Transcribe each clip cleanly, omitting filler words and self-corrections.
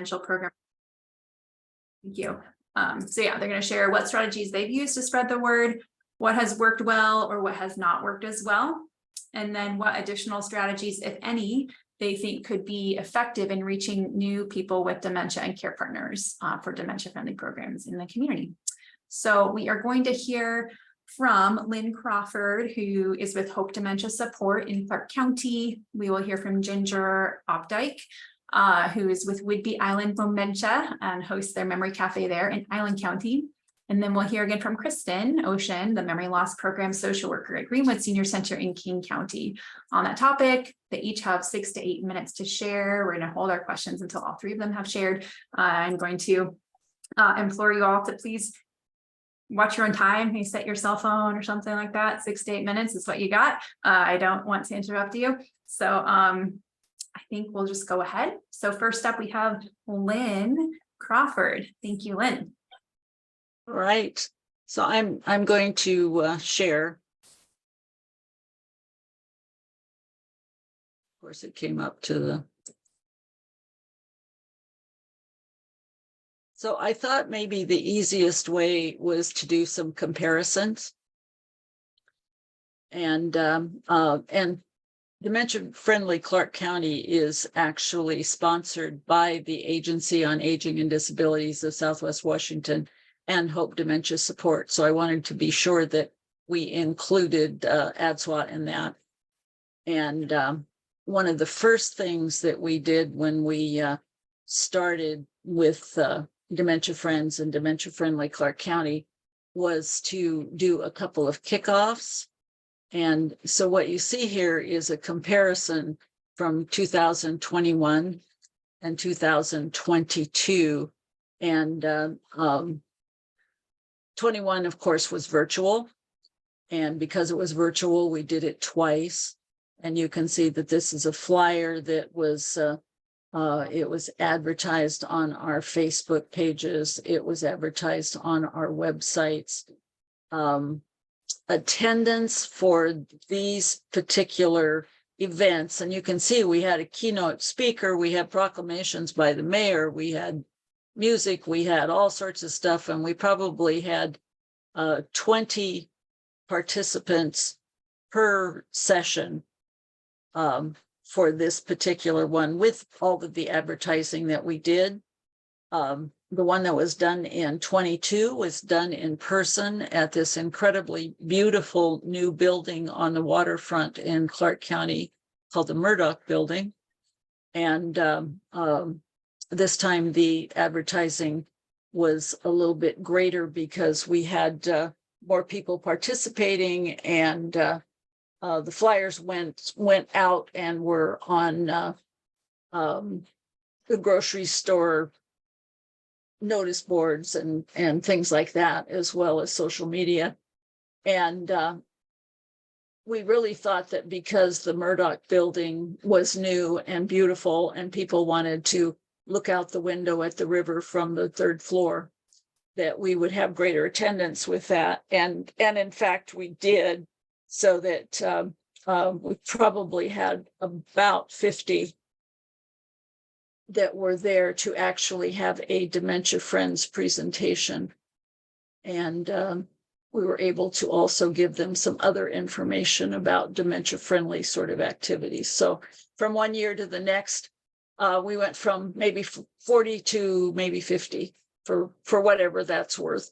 program. Thank you. So yeah, they're going to share what strategies they've used to spread the word, what has worked well or what has not worked as well, and then what additional strategies, if any, they think could be effective in reaching new people with dementia and care partners for dementia-friendly programs in the community. So we are going to hear from Lynn Crawford, who is with Hope Dementia Support in Clark County. We will hear from Ginger Opdyke, who is with Whidbey Island Dementia and hosts their memory cafe there in Island County. And then we'll hear again from Kristen Ocean, the memory loss program social worker at Greenwood Senior Center in King County on that topic. They each have 6 to 8 minutes to share. We're going to hold our questions until all three of them have shared. I'm going to implore you all to please watch your own time. You set your cell phone or something like that. 6 to 8 minutes is what you got. I don't want to interrupt you. So I think we'll just go ahead. So first up, we have Lynn Crawford. Thank you, Lynn. All right. So I'm going to share. Of course, it came up to the. So I thought maybe the easiest way was to do some comparisons. And Dementia Friendly Clark County is actually sponsored by the Agency on Aging and Disabilities of Southwest Washington and Hope Dementia Support. So I wanted to be sure that we included ADSWA in that. And one of the first things that we did when we started with Dementia Friends and Dementia Friendly Clark County was to do a couple of kickoffs. And so what you see here is a comparison from 2021 and 2022. And 21, of course, was virtual. And because it was virtual, we did it twice. And you can see that this is a flyer that was, it was advertised on our Facebook pages. It was advertised on our websites. Attendance for these particular events, and you can see we had a keynote speaker, we had proclamations by the mayor, we had music, we had all sorts of stuff, and we probably had 20 participants per session for this particular one with all of the advertising that we did. The one that was done in 22 was done in person at this incredibly beautiful new building on the waterfront in Clark County called the Murdoch Building. And this time the advertising was a little bit greater because we had more people participating, and the flyers went out and were on the grocery store notice boards and things like that, as well as social media. And we really thought that because the Murdoch building was new and beautiful and people wanted to look out the window at the river from the 3rd floor, that we would have greater attendance with that. And in fact, we did, so that we probably had about 50 that were there to actually have a Dementia Friends presentation. And we were able to also give them some other information about dementia-friendly sort of activities. So from one year to the next, we went from maybe 40 to maybe 50 for whatever that's worth.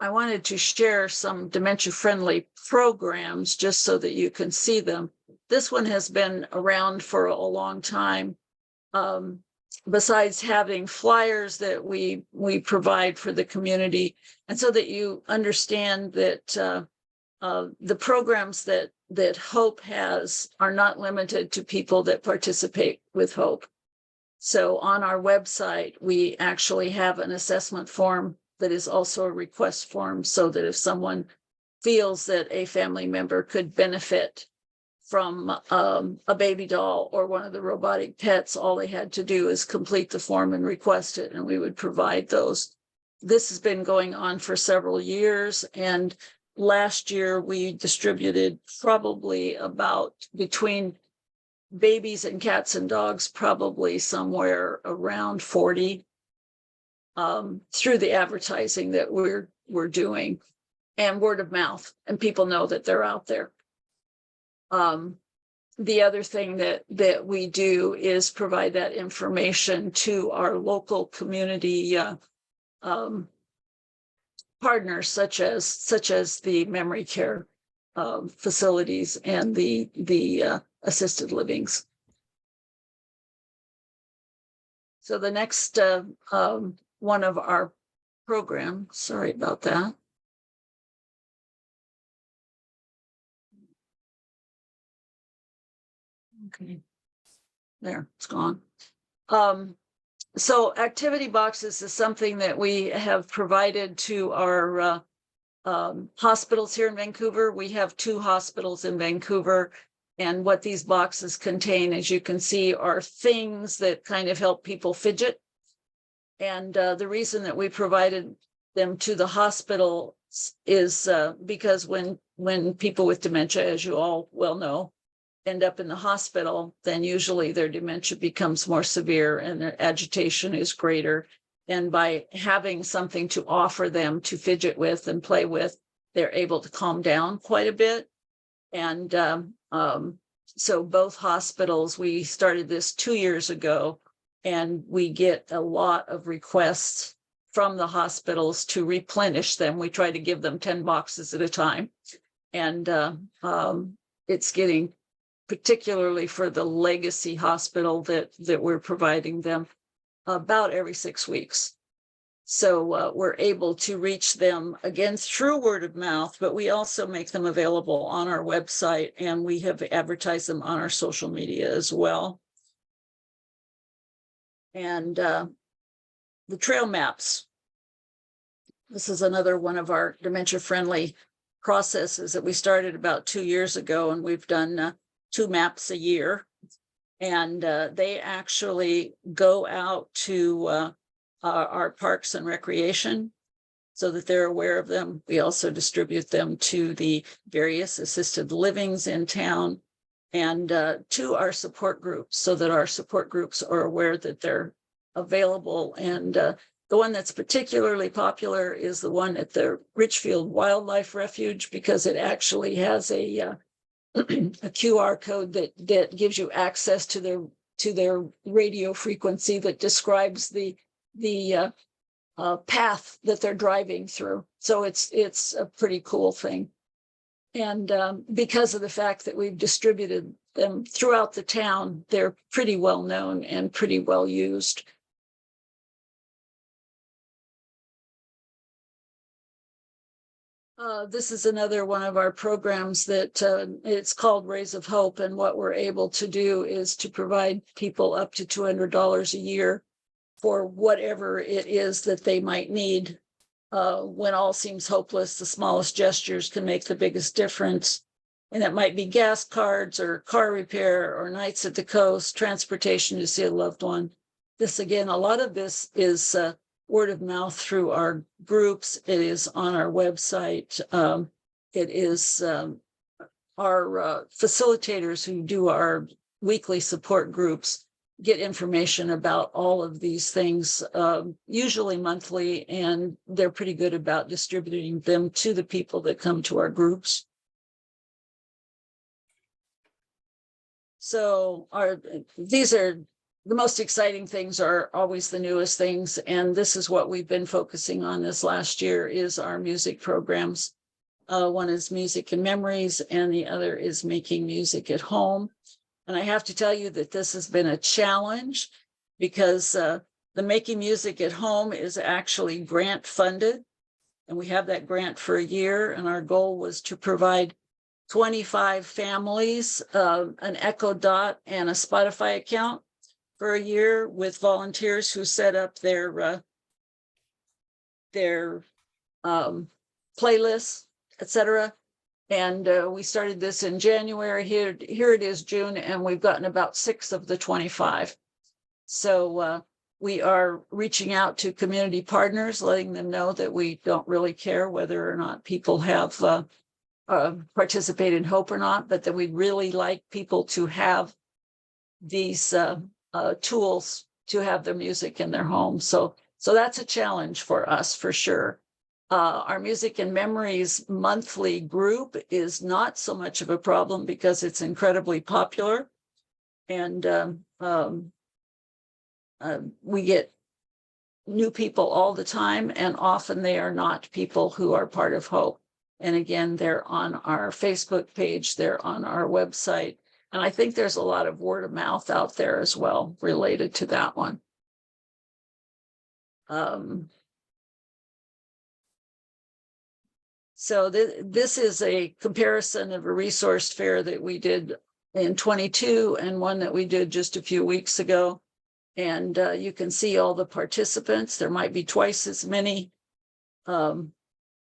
I wanted to share some dementia-friendly programs just so that you can see them. This one has been around for a long time. Besides having flyers that we provide for the community, and so that you understand that the programs that Hope has are not limited to people that participate with Hope. So on our website, we actually have an assessment form that is also a request form, so that if someone feels that a family member could benefit from a baby doll or one of the robotic pets, all they had to do is complete the form and request it, and we would provide those. This has been going on for several years, and last year we distributed probably about between babies and cats and dogs, probably somewhere around 40, through the advertising that we're doing and word of mouth, and people know that they're out there. The other thing that we do is provide that information to our local community partners, such as the memory care facilities and the assisted livings. So the next one of our programs, sorry about that. Okay, there, it's gone. So activity boxes is something that we have provided to our hospitals here in Vancouver. We have 2 hospitals in Vancouver, and what these boxes contain, as you can see, are things that kind of help people fidget. And the reason that we provided them to the hospital is because when people with dementia, as you all well know, end up in the hospital, then usually their dementia becomes more severe and their agitation is greater. And by having something to offer them to fidget with and play with, they're able to calm down quite a bit. And so both hospitals, we started this 2 years ago, and we get a lot of requests from the hospitals to replenish them. We try to give them 10 boxes at a time. And it's getting, particularly for the legacy hospital that we're providing them, about every 6 weeks. So we're able to reach them again through word of mouth, but we also make them available on our website, and we have advertised them on our social media as well. And the trail maps. This is another one of our dementia-friendly processes that we started about 2 years ago, and we've done 2 maps a year. And they actually go out to our parks and recreation so that they're aware of them. We also distribute them to the various assisted livings in town and to our support groups, so that our support groups are aware that they're available. And the one that's particularly popular is the one at the Richfield Wildlife Refuge, because it actually has a QR code that gives you access to their radio frequency that describes the path that they're driving through. So it's a pretty cool thing. And because of the fact that we've distributed them throughout the town, they're pretty well known and pretty well used. This is another one of our programs that it's called Rays of Hope. And what we're able to do is to provide people up to $200 a year for whatever it is that they might need. When all seems hopeless, the smallest gestures can make the biggest difference. And it might be gas cards or car repair or nights at the coast, transportation to see a loved one. This, again, a lot of this is word of mouth through our groups. It is on our website. It is our facilitators who do our weekly support groups get information about all of these things, usually monthly, and they're pretty good about distributing them to the people that come to our groups. So these are the most exciting things, are always the newest things. And this is what we've been focusing on this last year, is our music programs. One is Music and Memories, and the other is Making Music at Home. And I have to tell you that this has been a challenge, because the Making Music at Home is actually grant funded. And we have that grant for a year. And our goal was to provide 25 families an Echo Dot and a Spotify account for a year, with volunteers who set up their playlists, etc. And we started this in January. Here it is June, and we've gotten about 6 of the 25. So we are reaching out to community partners, letting them know that we don't really care whether or not participate in Hope or not, but that we'd really like people to have these tools to have their music in their home. So that's a challenge for us for sure. Our Music and Memories monthly group is not so much of a problem because it's incredibly popular. And we get new people all the time, and often they are not people who are part of Hope. And again, they're on our Facebook page, they're on our website. And I think there's a lot of word of mouth out there as well related to that one. So this is a comparison of a resource fair that we did in 22 and one that we did just a few weeks ago. And you can see all the participants. There might be twice as many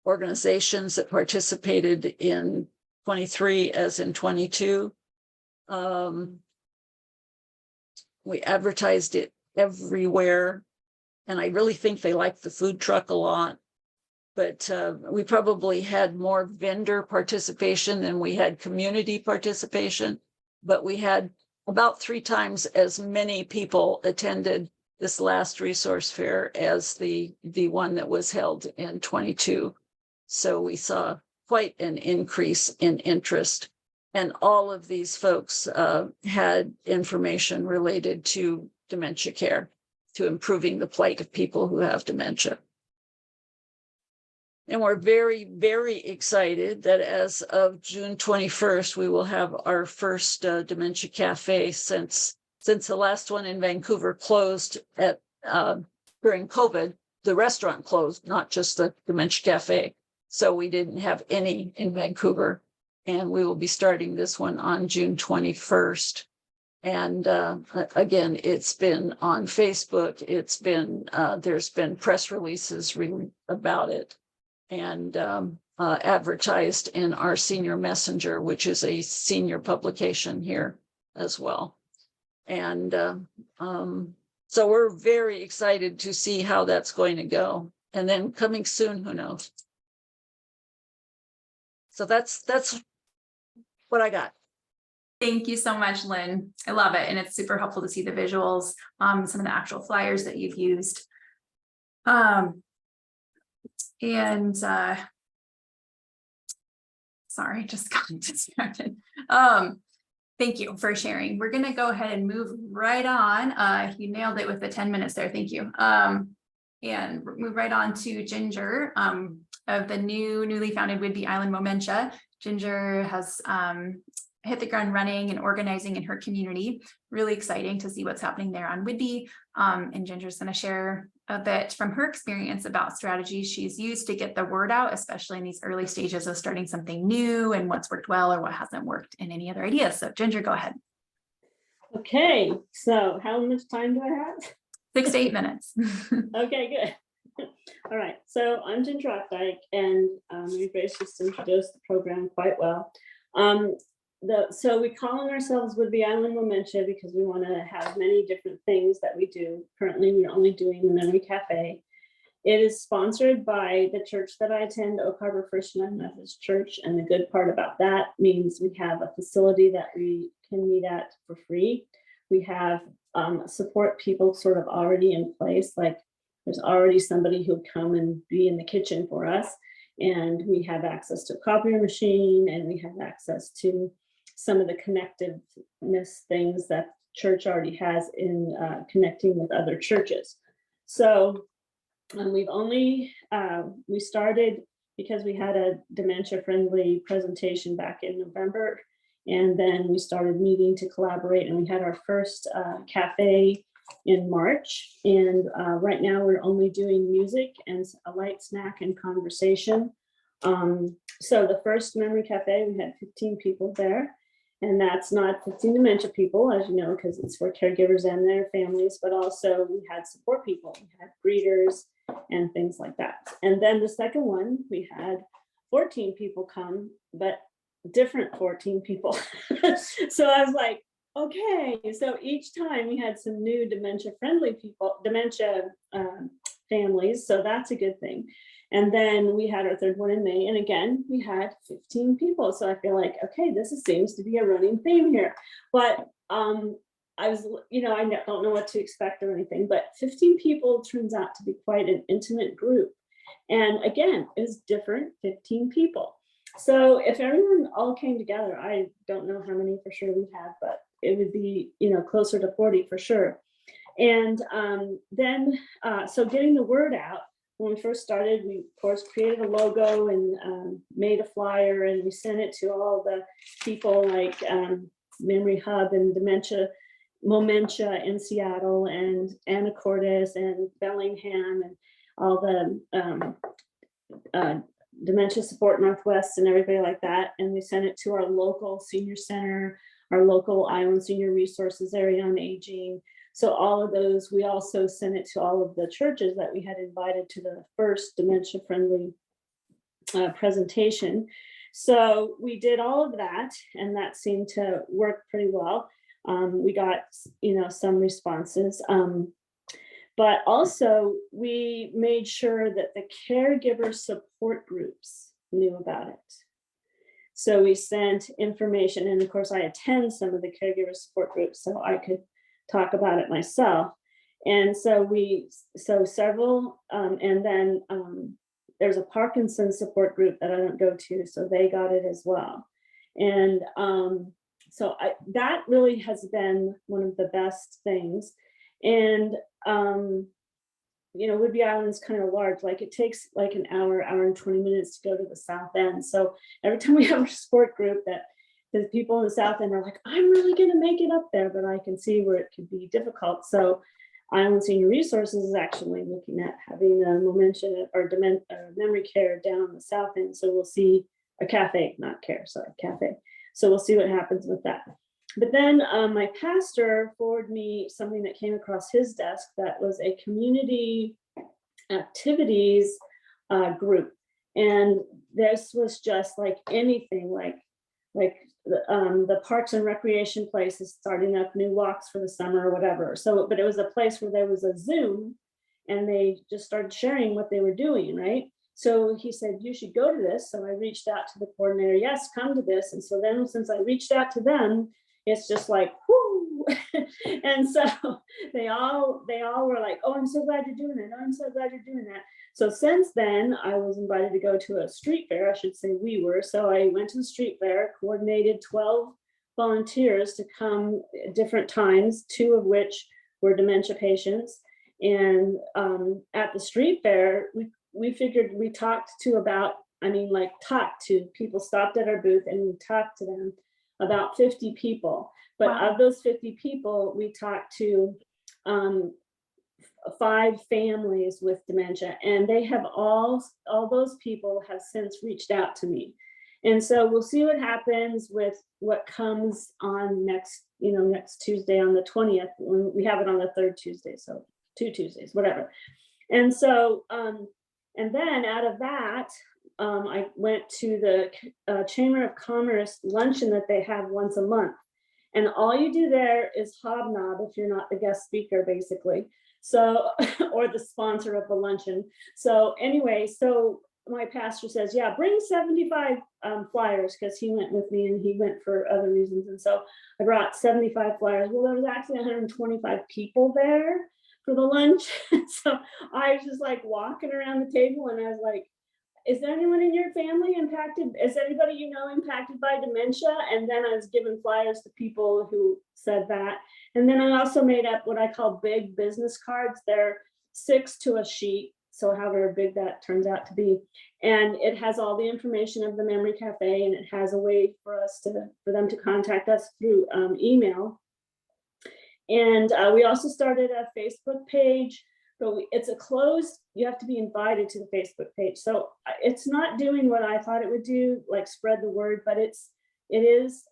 organizations that participated in 23 as in 22. We advertised it everywhere. And I really think they liked the food truck a lot. But we probably had more vendor participation than we had community participation. But we had about 3 times as many people attended this last resource fair as the one that was held in 22. So we saw quite an increase in interest. And all of these folks had information related to dementia care, to improving the plight of people who have dementia. And we're very, very excited that as of June 21st, we will have our first Dementia Cafe since the last one in Vancouver closed at during COVID. The restaurant closed, not just the Dementia Cafe. So we didn't have any in Vancouver. And we will be starting this one on June 21st. And again, it's been on Facebook. It's been, there's been press releases about it. And advertised in our Senior Messenger, which is a senior publication here as well. And so we're very excited to see how that's going to go. And then coming soon, who knows? So that's what I got. Thank you so much, Lynn. I love it. And it's super helpful to see the visuals, some of the actual flyers that you've used. Sorry, just got distracted. Thank you for sharing. We're going to go ahead and move right on. You nailed it with the 10 minutes there. Thank you. And move right on to Ginger of the newly founded Whidbey Island Momentia. Ginger has hit the ground running and organizing in her community. Really exciting to see what's happening there on Whidbey. And Ginger's going to share a bit from her experience about strategies she's used to get the word out, especially in these early stages of starting something new and what's worked well or what hasn't worked, and any other ideas. So Ginger, go ahead. Okay, so how much time do I have? 6 to 8 minutes. Okay, good. All right, so I'm Ginger Updike, and Grace just introduced the program quite well. So we calling ourselves Whidbey Island Momentia because we want to have many different things that we do. Currently, we're only doing the Memory Cafe. It is sponsored by the church that I attend, Oak Harbor First United Methodist Church. And the good part about that means we have a facility that we can meet at for free. We have support people sort of already in place, like there's already somebody who'll come and be in the kitchen for us. And we have access to a copier machine, and we have access to some of the connectiveness things that church already has in connecting with other churches. So we've only, we started because we had a dementia-friendly presentation back in November, and then we started meeting to collaborate, and we had our first cafe in March. And right now we're only doing music and a light snack and conversation. So the first Memory Cafe, we had 15 people there. And that's not 15 dementia people, as you know, because it's for caregivers and their families, but also we had support people, we had greeters and things like that. And then the second one, we had 14 people come, but different 14 people. So I was like, okay, so each time we had some new dementia-friendly people, dementia families, so that's a good thing. And then we had our third one in May, and again, we had 15 people. So I feel like, okay, this seems to be a running theme here. But I was, I don't know what to expect or anything, but 15 people turns out to be quite an intimate group. And again, it was different, 15 people. So if everyone all came together, I don't know how many for sure we had, but it would be, closer to 40 for sure. And then, so getting the word out, when we first started, we of course created a logo and made a flyer, and we sent it to all the people like Memory Hub and Momentia in Seattle, and Anacortes and Bellingham, and all the Dementia Support Northwest and everybody like that. And we sent it to our local senior center, our local Island Senior Resources Area on Aging. So all of those, we also sent it to all of the churches that we had invited to the first dementia friendly presentation. So we did all of that, and that seemed to work pretty well. We got, some responses. But also we made sure that the caregiver support groups knew about it. So we sent information, and of course I attend some of the caregiver support groups, so I could talk about it myself. And so several, and then there's a Parkinson's support group that I don't go to, so they got it as well. And that really has been one of the best things. And Whidbey Island's kind of large, like it takes like an hour and 20 minutes to go to the south end. So every time we have a support group, that the people in the south end are like, I'm really going to make it up there, but I can see where it could be difficult. So Island Senior Resources is actually looking at having a memory care down on the south end. So we'll see a cafe. So we'll see what happens with that. But then my pastor forwarded me something that came across his desk that was a community activities group. And this was just like anything, like the Parks and Recreation place is starting up new walks for the summer or whatever. So, but it was a place where there was a Zoom, and they just started sharing what they were doing, right? So he said, you should go to this. So I reached out to the coordinator, yes, come to this. And so then since I reached out to them, it's just like, whoo. And so they all were like, oh, I'm so glad you're doing it. Oh, I'm so glad you're doing that. So since then, I was invited to go to a street fair. I should say we were. So I went to the street fair, coordinated 12 volunteers to come at different times, 2 of which were dementia patients. And at the street fair, we figured we talked to people, stopped at our booth and we talked to them, about 50 people. But Wow. Of those 50 people, we talked to 5 families with dementia, and they have all those people have since reached out to me. And so we'll see what happens with what comes on next Tuesday on the 20th, when we have it on the 3rd Tuesday. So 2 Tuesdays, whatever. And so, and then out of that, I went to the Chamber of Commerce luncheon that they have once a month. And all you do there is hobnob if you're not the guest speaker, basically. So, or the sponsor of the luncheon. So anyway, so my pastor says, yeah, bring 75 flyers, because he went with me and he went for other reasons. And so I brought 75 flyers. Well, there was actually 125 people there for the lunch. So I was just like walking around the table, and I was like, is there anyone in your family impacted? Is anybody you know impacted by dementia? And then I was giving flyers to people who said that. And then I also made up what I call big business cards. They're 6 to a sheet, so however big that turns out to be. And it has all the information of the Memory Cafe, and it has a way for them to contact us through email. And we also started a Facebook page, but it's a closed, you have to be invited to the Facebook page. So it's not doing what I thought it would do, like spread the word, but it is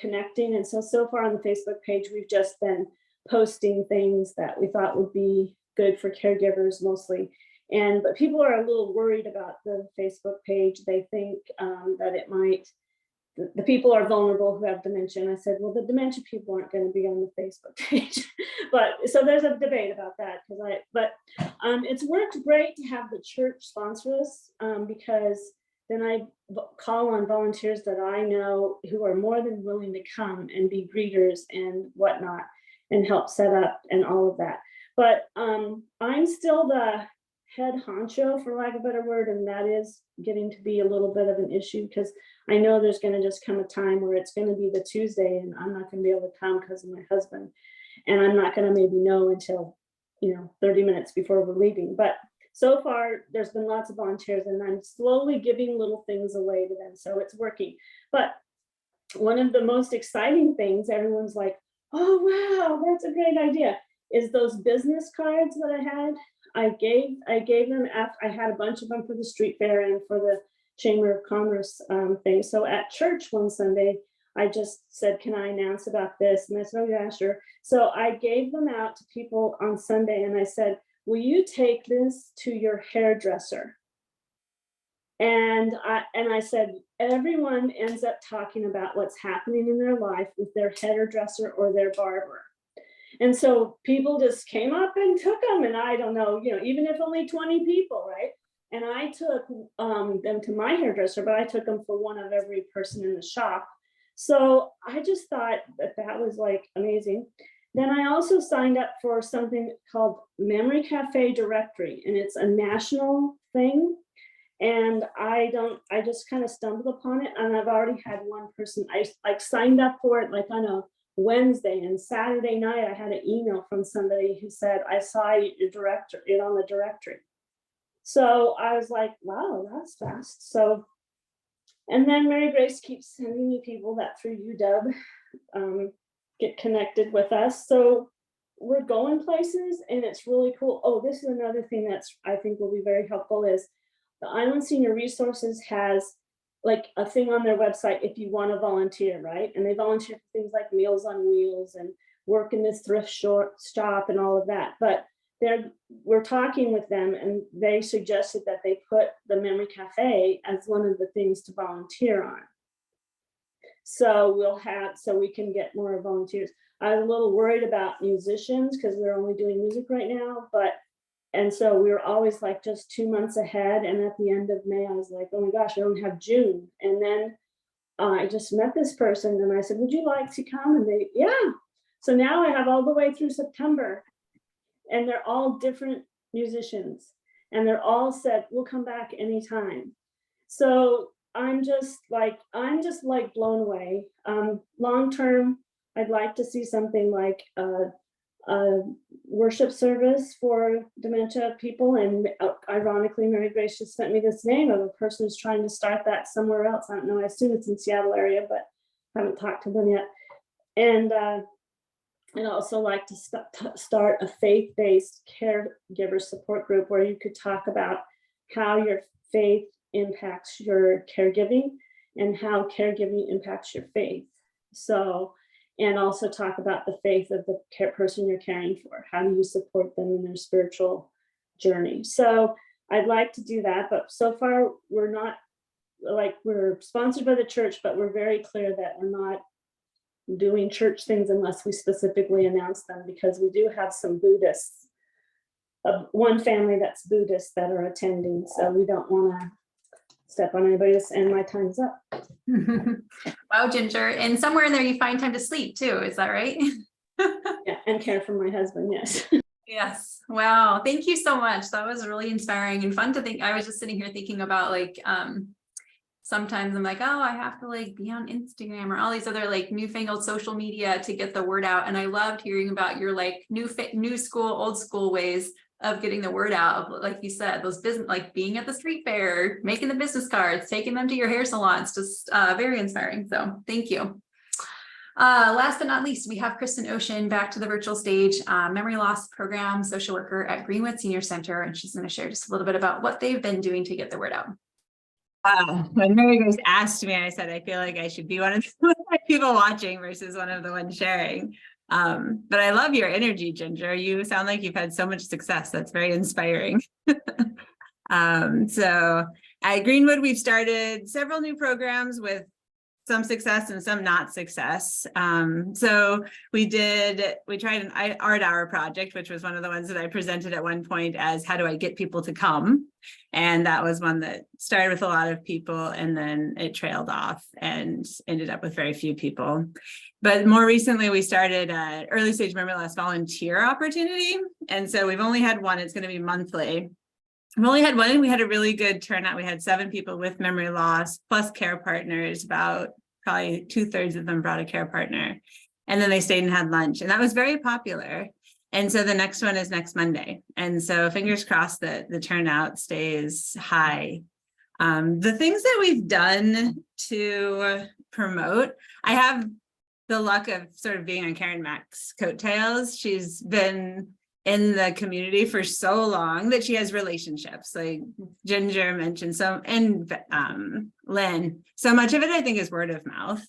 connecting. And so far on the Facebook page, we've just been posting things that we thought would be good for caregivers mostly. But people are a little worried about the Facebook page. They think that it might, the people are vulnerable who have dementia. And I said, well, the dementia people aren't going to be on the Facebook page. But so there's a debate about that, it's worked great to have the church sponsor us, because then I call on volunteers that I know who are more than willing to come and be greeters and whatnot. and help set up and all of that. But I'm still the head honcho, for lack of a better word, and that is getting to be a little bit of an issue, because I know there's going to just come a time where it's going to be the Tuesday and I'm not going to be able to come because of my husband, and I'm not going to maybe know until 30 minutes before we're leaving. But so far there's been lots of volunteers, and I'm slowly giving little things away to them, so it's working. But one of the most exciting things, everyone's like, oh wow, that's a great idea, is those business cards that I had. I gave them after I had a bunch of them for the street fair and for the Chamber of Commerce thing. So at church one Sunday, I just said, can I announce about this? And I said, oh yeah, sure. So I gave them out to people on Sunday, and I said, will you take this to your hairdresser? And I said, everyone ends up talking about what's happening in their life with their hairdresser or their barber. And so people just came up and took them, and I don't know, even if only 20 people, right? And I took them to my hairdresser, but I took them for one of every person in the shop. So I just thought that was like amazing. Then I also signed up for something called Memory Cafe Directory, and it's a national thing. And I just kind of stumbled upon it, and I've already had one person, I signed up for it like on a Wednesday, and Saturday night I had an email from somebody who said, I saw it on the directory. So I was like, wow, that's fast. So, and then Mary Grace keeps sending me people that through UW get connected with us. So we're going places, and it's really cool. Oh, this is another thing that's I think will be very helpful, is the Island Senior Resources has like a thing on their website if you want to volunteer, right? And they volunteer for things like Meals on Wheels and work in this thrift shop and all of that. But we're talking with them, and they suggested that they put the Memory Cafe as one of the things to volunteer on. So we can get more volunteers. I was a little worried about musicians because we're only doing music right now, and so we were always like just 2 months ahead. And at the end of May, I was like, oh my gosh, I don't have June. And then I just met this person, and I said, would you like to come? And yeah. So now I have all the way through September, and they're all different musicians, and they're all said, we'll come back anytime. So I'm just like blown away. Long term, I'd like to see something like a worship service for dementia people. And ironically, Mary Grace just sent me this name of a person who's trying to start that somewhere else. I don't know, I assume it's in Seattle area, but I haven't talked to them yet. And I'd also like to start a faith-based caregiver support group where you could talk about how your faith impacts your caregiving and how caregiving impacts your faith. So, and also talk about the faith of the person you're caring for. How do you support them in their spiritual journey? So I'd like to do that, but so far we're not, like, we're sponsored by the church, but we're very clear that we're not doing church things unless we specifically announce them, because we do have some Buddhists, one family that's Buddhist that are attending. So we don't want to step on anybody's, and my time's up. Wow, Ginger. And somewhere in there you find time to sleep too, is that right? Yeah, and care for my husband, yes. Yes. Wow. Thank you so much. That was really inspiring and fun to think. I was just sitting here thinking about, like, sometimes I'm like, oh, I have to like be on Instagram or all these other like newfangled social media to get the word out. And I loved hearing about your like new school, old school ways of getting the word out. Like you said, those business, like being at the street fair, making the business cards, taking them to your hair salons, just very inspiring. So thank you. Last but not least, we have Kristen Ocean back to the virtual stage, memory loss program social worker at Greenwood Senior Center. And she's going to share just a little bit about what they've been doing to get the word out. When Mary Grace asked me, I said, I feel like I should be one of the people watching versus one of the ones sharing. But I love your energy, Ginger. You sound like you've had so much success. That's very inspiring. So at Greenwood, we've started several new programs with some success and some not success. So we tried an art hour project, which was one of the ones that I presented at one point as how do I get people to come? And that was one that started with a lot of people and then it trailed off and ended up with very few people. But more recently, we started an early stage memory loss volunteer opportunity. And so we've only had one, it's going to be monthly. We've only had one and we had a really good turnout. We had 7 people with memory loss plus care partners, about probably 2/3 of them brought a care partner. And then they stayed and had lunch, and that was very popular. And so the next one is next Monday. And so fingers crossed that the turnout stays high. The things that we've done to promote, I have the luck of sort of being on Karen Mack's coattails. She's been in the community for so long that she has relationships, like Ginger mentioned, so, and Lynn, so much of it I think is word of mouth.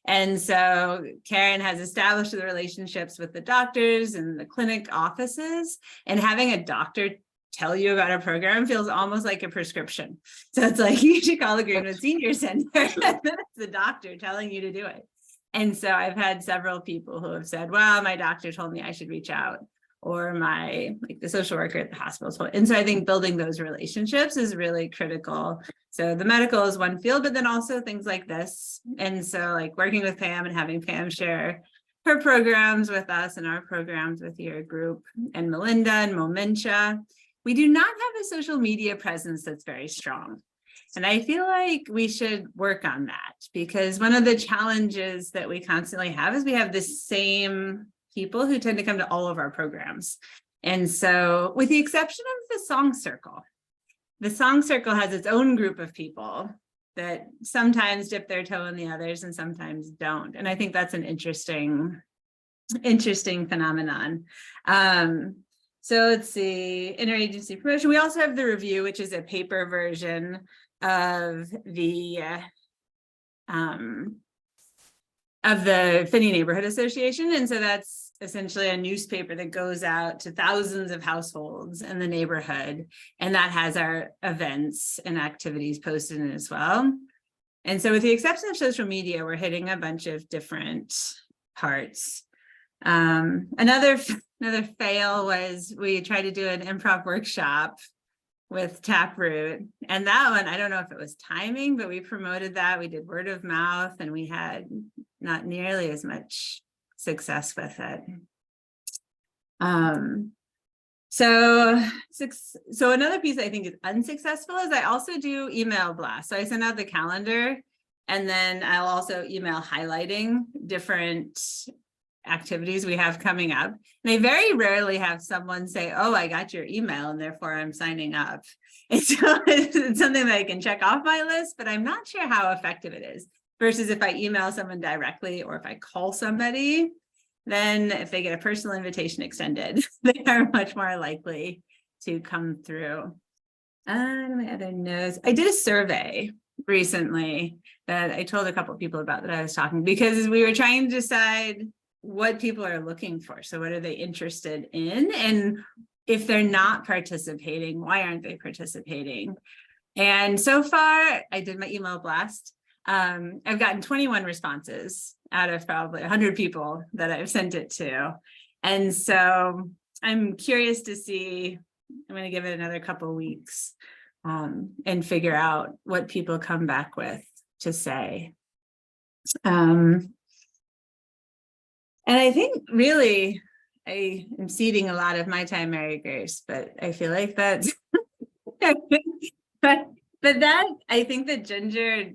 And so Karen has established the relationships with the doctors and the clinic offices, and having a doctor tell you about a program feels almost like a prescription. So it's like, you should call the Greenwood Senior Center. It's the doctor telling you to do it. And so I've had several people who have said, well, my doctor told me I should reach out, or the social worker at the hospital. And so I think building those relationships is really critical. So the medical is one field, but then also things like this. And so like working with Pam and having Pam share her programs with us and our programs with your group, and Melinda and Momentia. We do not have a social media presence that's very strong. And I feel like we should work on that, because one of the challenges that we constantly have is we have the same people who tend to come to all of our programs. And so with the exception of the Song Circle has its own group of people that sometimes dip their toe in the others and sometimes don't. And I think that's an interesting phenomenon. So let's see, interagency promotion. We also have the review, which is a paper version of the Finney Neighborhood Association. And so that's essentially a newspaper that goes out to thousands of households in the neighborhood. And that has our events and activities posted in as well. And so with the exception of social media, we're hitting a bunch of different parts. Another fail was we tried to do an improv workshop with Taproot, and that one, I don't know if it was timing, but we promoted that. We did word of mouth and we had not nearly as much success with it. So another piece I think is unsuccessful is I also do email blasts. So I send out the calendar, and then I'll also email highlighting different activities we have coming up. And I very rarely have someone say, oh, I got your email and therefore I'm signing up. And so it's something that I can check off my list, but I'm not sure how effective it is. Versus if I email someone directly, or if I call somebody, then if they get a personal invitation extended, they are much more likely to come through. My other notes, I did a survey recently that I told a couple of people about that I was talking, because we were trying to decide what people are looking for. So what are they interested in? And if they're not participating, why aren't they participating? And so far, I did my email blast. I've gotten 21 responses out of probably 100 people that I've sent it to. And so I'm curious to see, I'm going to give it another couple of weeks and figure out what people come back with to say. And I think really I am ceding a lot of my time, Mary Grace, but I feel like that's, but that, I think that Ginger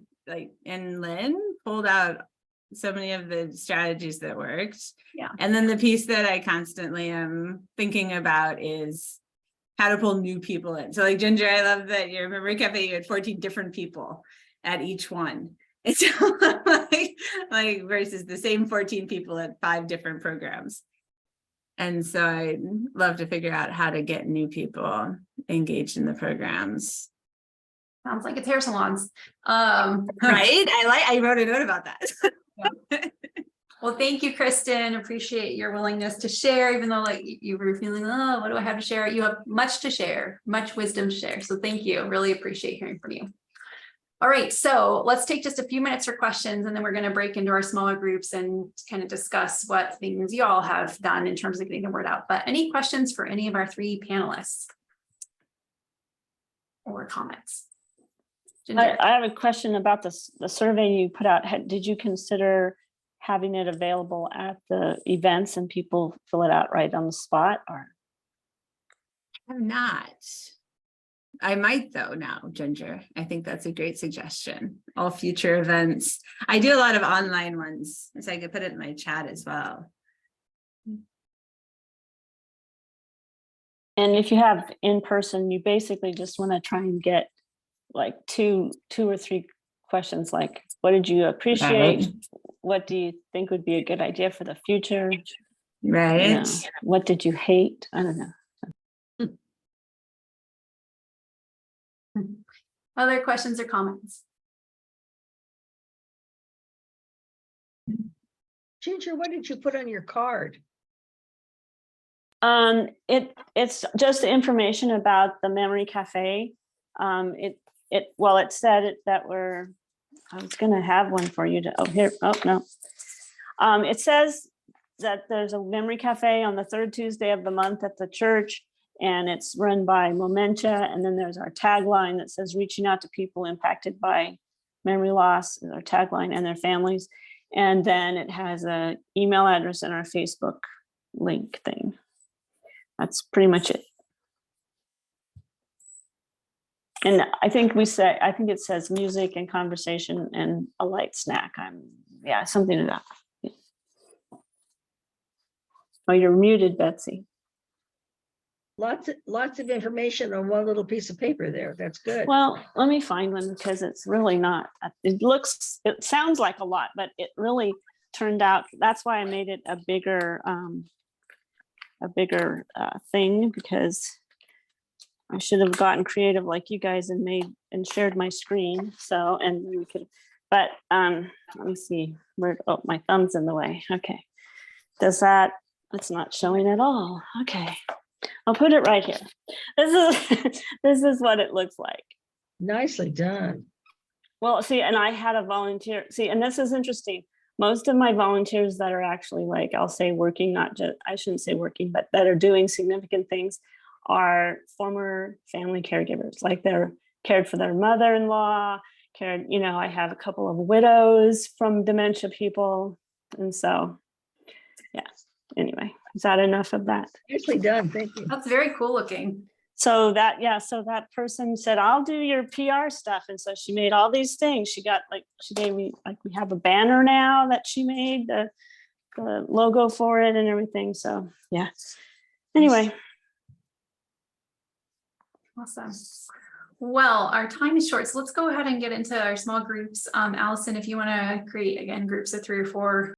and Lynn pulled out so many of the strategies that worked. Yeah. And then the piece that I constantly am thinking about is how to pull new people in. So like Ginger, I love that you remember Cafe, you had 14 different people at each one. It's like versus the same 14 people at 5 different programs. And so I'd love to figure out how to get new people engaged in the programs. Sounds like it's hair salons. Right? I wrote a note about that. Yeah. Well, thank you, Kristen. Appreciate your willingness to share, even though like you were feeling, oh, what do I have to share? You have much to share, much wisdom to share. So thank you. Really appreciate hearing from you. All right, so let's take just a few minutes for questions, and then we're going to break into our smaller groups and kind of discuss what things you all have done in terms of getting the word out. But any questions for any of our 3 panelists? or comments? I, Ginger? I have a question about the survey you put out. Did you consider having it available at the events and people fill it out right on the spot, or? I'm not. I might though now, Ginger. I think that's a great suggestion. All future events. I do a lot of online ones, so I could put it in my chat as well. And if you have in person, you basically just want to try and get like two or three questions, like what did you appreciate? Right. What do you think would be a good idea for the future? Right. You know, what did you hate? I don't know. Other questions or comments? Ginger, what did you put on your card? It's just information about the Memory Cafe. It said that I was gonna have one for you to, no. It says that there's a Memory Cafe on the third Tuesday of the month at the church, and it's run by Momentia. And then there's our tagline that says reaching out to people impacted by memory loss, is our tagline, and their families. And then it has an email address and our Facebook link thing. That's pretty much it. And I think it says music and conversation and a light snack. Something to that. Yeah. Oh, you're muted, Betsy. Lots of information on one little piece of paper there. That's good. Well, let me find one because it's really not. It sounds like a lot, but it really turned out. That's why I made it a bigger thing, because I should have gotten creative like you guys and shared my screen. So, and we could, but let me see where, my thumb's in the way. Okay. It's not showing at all. Okay. I'll put it right here. This is what it looks like. Nicely done. Well, see, and I had a volunteer, and this is interesting. Most of my volunteers that are actually, like, I'll say working, not just, I shouldn't say working, but that are doing significant things are former family caregivers. Like they're cared for their mother-in-law, I have a couple of widows from dementia people. And so, yeah, anyway, is that enough of that? Nicely done. Thank you. That's very cool looking. So that person said, I'll do your PR stuff. And so she made all these things. She gave me, we have a banner now that she made, the logo for it and everything. So yeah. Anyway. Awesome. Well, our time is short, so let's go ahead and get into our small groups. Allison, if you want to create, again, groups of 3 or 4